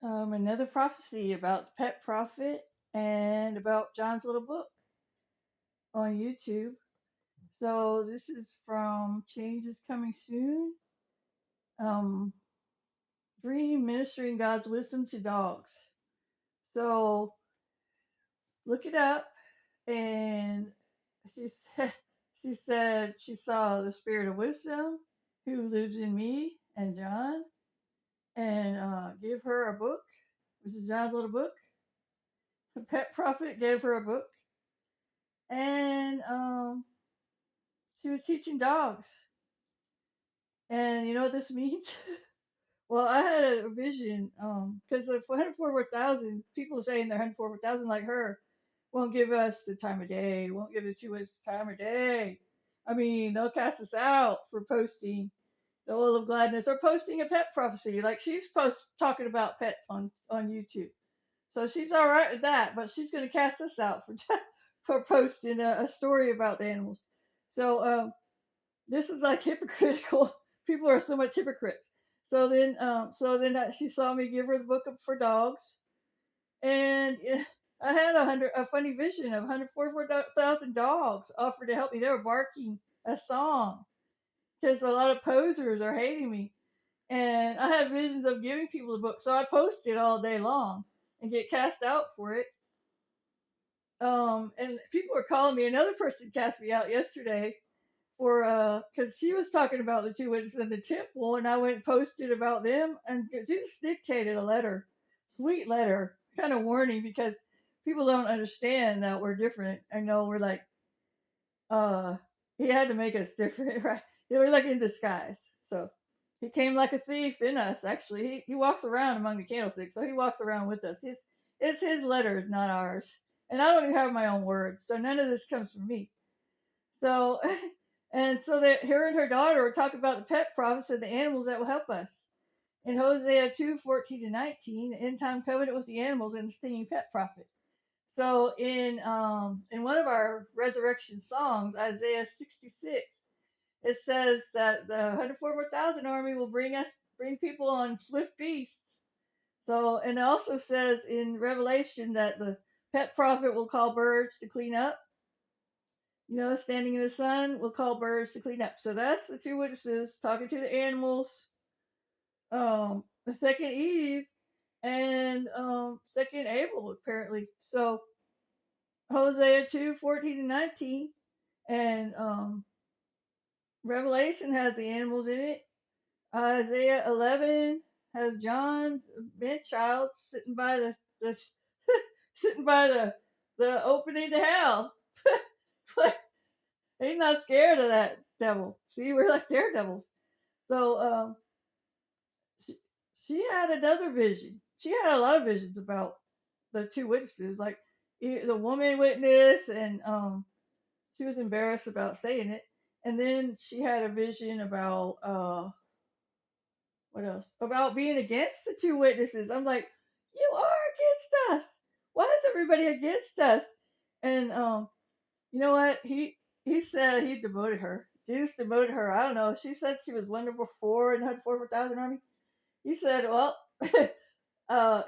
Another prophecy about the pet prophet and about John's little book on YouTube. So this is from Change is Coming Soon. Um, Dream Ministering God's Wisdom to Dogs. So look it up. And she said, she said she saw the Spirit of Wisdom who lives in me and John, and give her a book, which is John's little book. The pet prophet gave her a book, and she was teaching dogs. And you know what this means? Well, I had a vision because if 144,000 people saying they're 144,000 like her won't give us the time of day, won't give the two us the time of day. I mean, they'll cast us out for posting the oil of gladness or posting a pet prophecy. Like she's talking about pets on YouTube. So she's all right with that, but she's going to cast us out for for posting a story about the animals. So this is like hypocritical. People are so much hypocrites. So then she saw me give her the book for dogs, and I had a funny vision of 144,000 dogs offered to help me. They were barking a song because a lot of posers are hating me, and I had visions of giving people the book. So I post it all day long and get cast out for it. And people were calling me. Another person cast me out yesterday for because she was talking about the two witnesses in the temple, and I went and posted about them, and Jesus dictated a letter, sweet letter, kind of warning because people don't understand that we're different. I know we're like, uh, he had to make us different, right? They were like in disguise, so he came like a thief in us. Actually, he walks around among the candlesticks, so he walks around with us. It's his letters, not ours. And I don't even have my own words, so none of this comes from me. So, and so that her and her daughter talk about the pet prophets and the animals that will help us. In Hosea 2:14-19, the end time covenant with the animals and the stinging pet prophet. So in one of our resurrection songs, Isaiah 66, it says that the 144,000 army will bring people on swift beasts. So, and it also says in Revelation that the pet prophet will call birds to clean up. You know, standing in the sun will call birds to clean up. So that's the two witnesses talking to the animals. The second Eve and second Abel apparently. So Hosea 2:14-19, and Revelation has the animals in it. Isaiah 11 has John, man child, sitting by the sitting by the opening to hell. He's not scared of that devil. See, we're like daredevils. So she, she had another vision. She had a lot of visions about the two witnesses, like the woman witness, and she was embarrassed about saying it. And then she had a vision about what else? About being against the two witnesses. I'm like, you are against us. Why is everybody against us? And you know what? He said he demoted her. Jesus demoted her. I don't know. She said she was one number four and had 4,000 army. He said, well,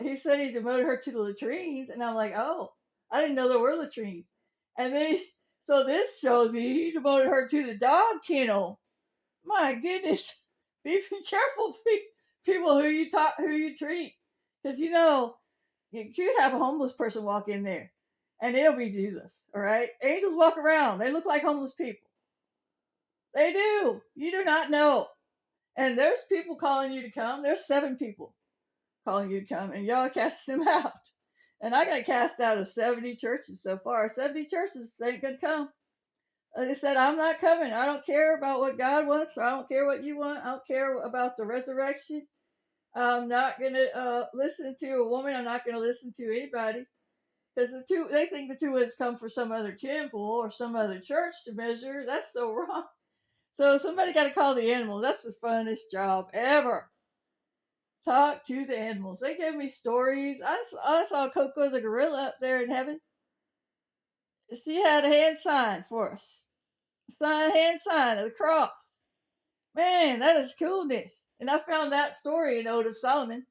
he said he demoted her to the latrines, and I'm like, oh, I didn't know there were latrines. And then, so this shows me he demoted her to the dog kennel. My goodness, be careful, people who you treat, because you know you could have a homeless person walk in there, and it'll be Jesus. All right, angels walk around; they look like homeless people. They do. You do not know. And there's people calling you to come. There's 7 people calling you to come, and y'all casting them out. And I got cast out of 70 churches so far. 70 churches ain't gonna come. They said, I'm not coming. I don't care about what God wants. I don't care what you want. I don't care about the resurrection. I'm not going to listen to a woman. I'm not going to listen to anybody. Because they think the two has come for some other temple or some other church to measure. That's so wrong. So somebody got to call the animals. That's the funnest job ever. Talk to the animals. They gave me stories. I saw Coco the gorilla up there in heaven. She had a hand sign for us. Hand sign of the cross. Man, that is coolness. And I found that story in Ode of Solomon.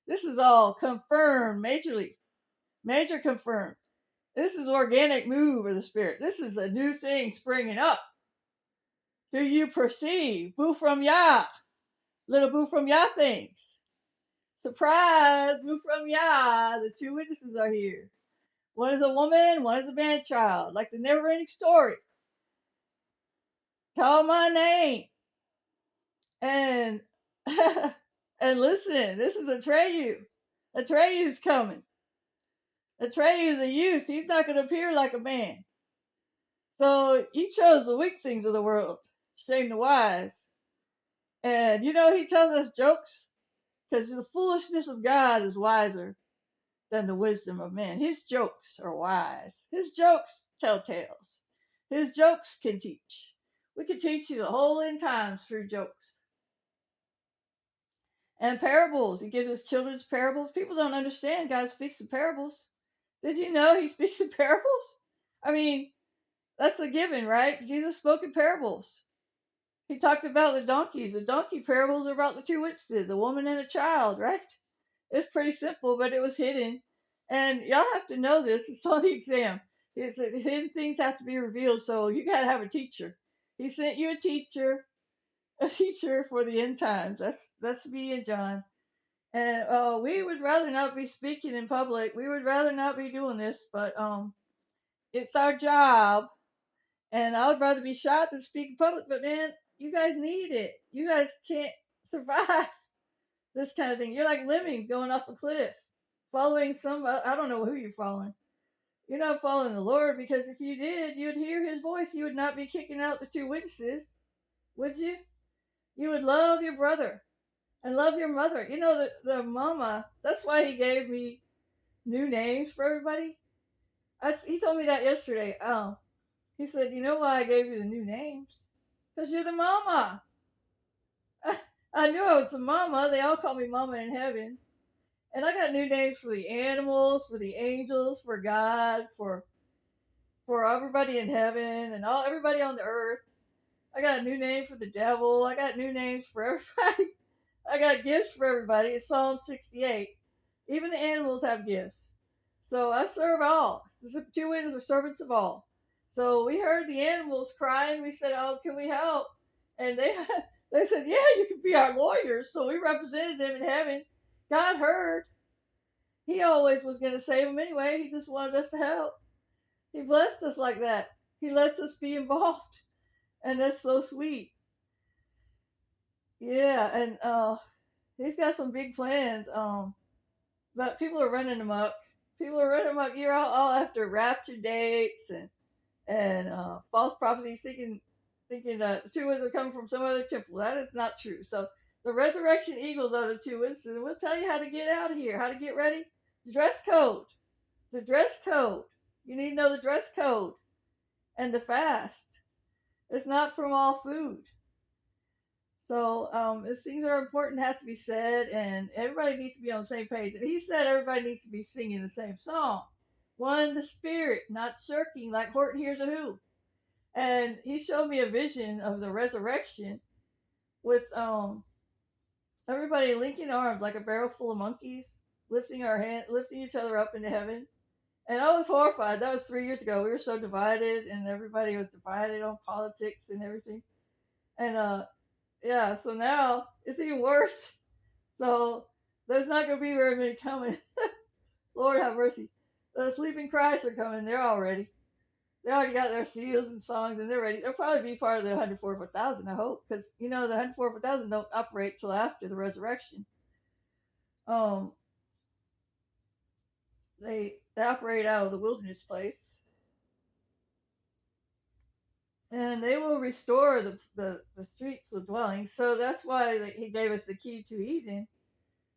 This is all confirmed, major confirmed. This is organic move of the Spirit. This is a new thing springing up. Do you perceive? Boo from Yah. Little boo from Yah things. Surprise, boo from Yah. The two witnesses are here. One is a woman, one is a man child. Like the never ending story. Call my name. And and listen, this is Atreyu. Atreyu's coming. Atreyu's a youth. He's not going to appear like a man. So he chose the weak things of the world. Shame the wise. And you know, he tells us jokes because the foolishness of God is wiser than the wisdom of men. His jokes are wise. His jokes tell tales. His jokes can teach. We can teach you the whole end times through jokes. And parables. He gives us children's parables. People don't understand God speaks in parables. Did you know he speaks in parables? I mean, that's a given, right? Jesus spoke in parables. He talked about the donkeys. The donkey parables are about the two witnesses, a woman and a child, right? It's pretty simple, but it was hidden. And y'all have to know this. It's on the exam. Hidden things have to be revealed, so you got to have a teacher. He sent you a teacher for the end times. That's me and John. And we would rather not be speaking in public. We would rather not be doing this, but it's our job. And I would rather be shot than speak in public. But man, you guys need it. You guys can't survive this kind of thing. You're like lemmings going off a cliff, following I don't know who you're following. You're not following the Lord, because if you did, you'd hear his voice. You would not be kicking out the two witnesses, would you? You would love your brother and love your mother. You know, the mama, that's why he gave me new names for everybody. He told me that yesterday. He said, you know why I gave you the new names? Because you're the mama. I knew I was the mama. They all call me mama in heaven. And I got new names for the animals, for the angels, for God, for everybody in heaven and everybody on the earth. I got a new name for the devil. I got new names for everybody. I got gifts for everybody. It's Psalm 68. Even the animals have gifts. So I serve all. The two witnesses are servants of all. So we heard the animals crying. We said, oh, can we help? And they said, yeah, you can be our lawyers. So we represented them in heaven. God heard. He always was going to save them anyway. He just wanted us to help. He blessed us like that. He lets us be involved. And that's so sweet. Yeah, and he's got some big plans. But people are running amok. You're all after rapture dates and false prophecies, thinking that the two witnesses are coming from some other temple. That is not true. So the resurrection eagles are the two witnesses, and we'll tell you how to get out of here, how to get ready. The dress code. You need to know the dress code and the fast. It's not from all food. So if things are important, have to be said, and everybody needs to be on the same page. And he said everybody needs to be singing the same song. One in the spirit, not shirking like Horton Hears a Who. And he showed me a vision of the resurrection with everybody linking arms like a barrel full of monkeys, lifting each other up into heaven. And I was horrified. That was 3 years ago. We were so divided, and everybody was divided on politics and everything. And yeah, so now it's even worse. So there's not going to be very many coming. Lord have mercy. The sleeping Christ are coming. They're all ready. They already got their seals and songs, and they're ready. They'll probably be part of the 144,000, I hope, because you know the 144,000 don't operate till after the resurrection. They operate out of the wilderness place, and they will restore the streets of dwellings. So that's why he gave us the key to Eden,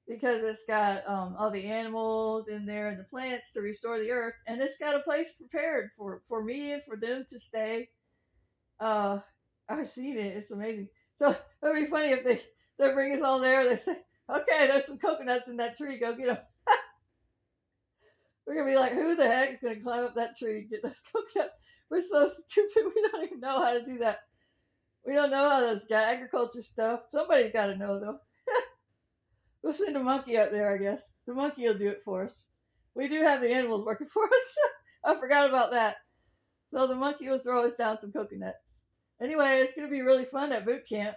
because it's got all the animals in there and the plants to restore the earth, and it's got a place prepared for me and for them to stay. I've seen it. It's amazing. So it would be funny if they bring us all there. They say, okay, there's some coconuts in that tree. Go get them. We're going to be like, who the heck is going to climb up that tree and get those coconuts? We're so stupid. We don't even know how to do that. We don't know how those agriculture stuff. Somebody's got to know, though. We'll send a monkey up there, I guess. The monkey will do it for us. We do have the animals working for us. I forgot about that. So the monkey will throw us down some coconuts. Anyway, it's gonna be really fun at boot camp.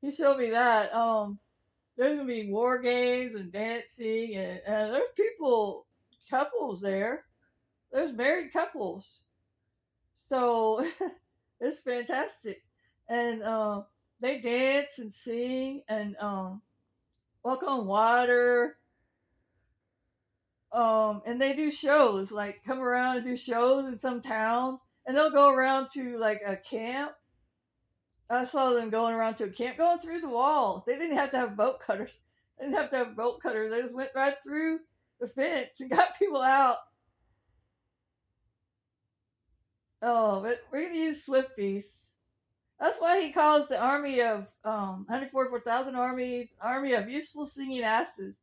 He showed me that. There's gonna be war games and dancing, and there's couples there. There's married couples. So it's fantastic, and they dance and sing and walk on water. And they do shows, like come around and do shows in some town, and they'll go around to like a camp. I saw them going around to a camp, going through the walls. They didn't have to have bolt cutters. They didn't have to have bolt cutters. They just went right through the fence and got people out. Oh, but we're gonna use Swifties. That's why he calls the army of 144,000 army of useful singing asses.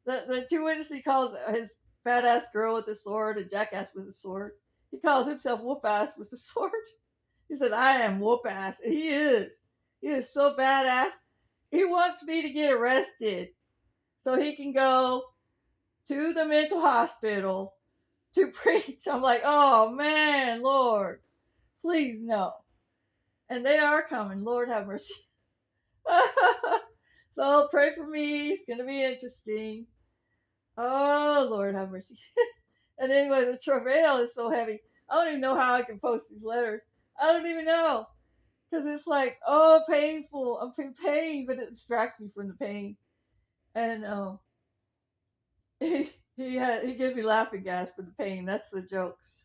The two witnesses he calls his fat ass girl with the sword and jackass with the sword. He calls himself whoop ass with the sword. He said, I am whoop ass. And he is. He is so badass. He wants me to get arrested so he can go to the mental hospital to preach. I'm like, oh man, Lord, please no. And they are coming. Lord have mercy. So pray for me. It's going to be interesting. Oh, Lord have mercy. And anyway, the travail is so heavy. I don't even know how I can post these letters. I don't even know. Because it's like, oh, painful. I'm in pain, but it distracts me from the pain. And he gives me laughing gas for the pain. That's the jokes.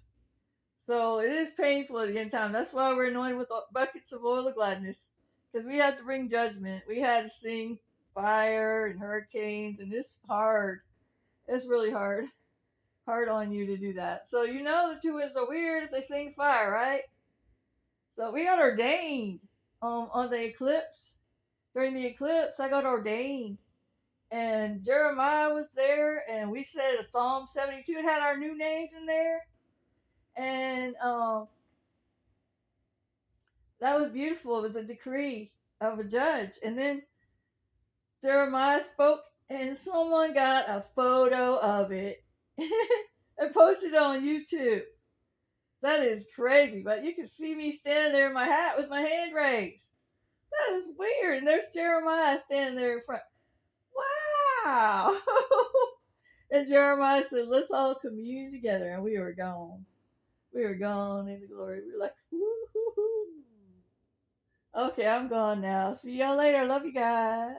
So it is painful at the end time. That's why we're anointed with buckets of oil of gladness. Because we had to bring judgment. We had to sing fire and hurricanes, and it's hard. It's really hard. Hard on you to do that. So you know the two witches are weird if they sing fire, right? So we got ordained on the eclipse. During the eclipse, I got ordained. And Jeremiah was there, and we said Psalm 72. It had our new names in there. And that was beautiful. It was a decree of a judge. And then Jeremiah spoke, and someone got a photo of it and posted it on YouTube. That is crazy, but you can see me standing there in my hat with my hand raised. That is weird. And there's Jeremiah standing there in front. Wow. And Jeremiah said, let's all commune together. And we were gone. We were gone in the glory. We were like, woo-hoo-hoo. Okay, I'm gone now. See y'all later. Love you guys.